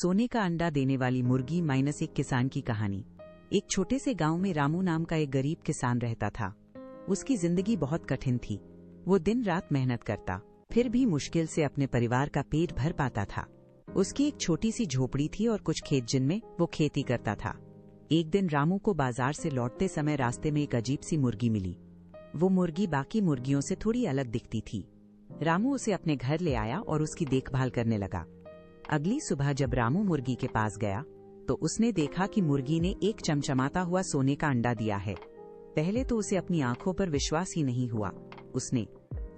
सोने का अंडा देने वाली मुर्गी माइनस एक किसान की कहानी। एक छोटे से गांव में रामू नाम का एक गरीब किसान रहता था। उसकी जिंदगी बहुत कठिन थी। वो दिन रात मेहनत करता, फिर भी मुश्किल से अपने परिवार का पेट भर पाता था। उसकी एक छोटी सी झोपड़ी थी और कुछ खेत जिनमें वो खेती करता था। एक दिन रामू को बाजार से लौटते समय रास्ते में एक अजीब सी मुर्गी मिली। वो मुर्गी बाकी मुर्गियों से थोड़ी अलग दिखती थी। रामू उसे अपने घर ले आया और उसकी देखभाल करने लगा। अगली सुबह जब रामू मुर्गी के पास गया तो उसने देखा कि मुर्गी ने एक चमचमाता हुआ सोने का अंडा दिया है। पहले तो उसे अपनी आंखों पर विश्वास ही नहीं हुआ। उसने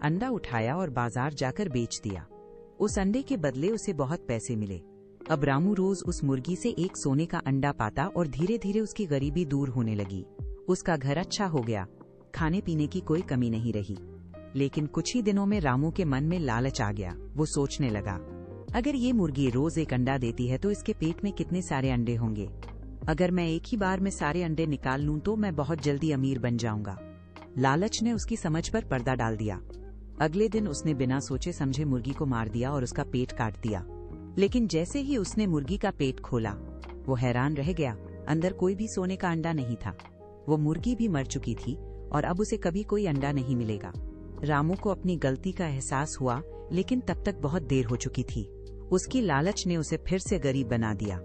अंडा उठाया और बाजार जाकर बेच दिया। उस अंडे के बदले उसे बहुत पैसे मिले। अब रामू रोज उस मुर्गी से एक सोने का अंडा पाता और धीरे धीरे उसकी गरीबी दूर होने लगी। उसका घर अच्छा हो गया, खाने पीने की कोई कमी नहीं रही। लेकिन कुछ ही दिनों में रामू के मन में लालच आ गया। वो सोचने लगा, अगर ये मुर्गी रोज एक अंडा देती है तो इसके पेट में कितने सारे अंडे होंगे। अगर मैं एक ही बार में सारे अंडे निकाल लूं तो मैं बहुत जल्दी अमीर बन जाऊंगा। लालच ने उसकी समझ पर पर्दा डाल दिया। अगले दिन उसने बिना सोचे समझे मुर्गी को मार दिया और उसका पेट काट दिया। लेकिन जैसे ही उसने मुर्गी का पेट खोला, वो हैरान रह गया। अंदर कोई भी सोने का अंडा नहीं था। वो मुर्गी भी मर चुकी थी और अब उसे कभी कोई अंडा नहीं मिलेगा। रामू को अपनी गलती का एहसास हुआ, लेकिन तब तक बहुत देर हो चुकी थी। उसकी लालच ने उसे फिर से गरीब बना दिया।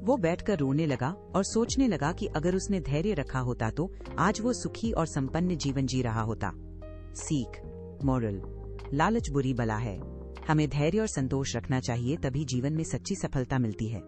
वो बैठकर रोने लगा और सोचने लगा कि अगर उसने धैर्य रखा होता तो आज वो सुखी और संपन्न जीवन जी रहा होता। सीख, मोरल, लालच बुरी बला है। हमें धैर्य और संतोष रखना चाहिए, तभी जीवन में सच्ची सफलता मिलती है।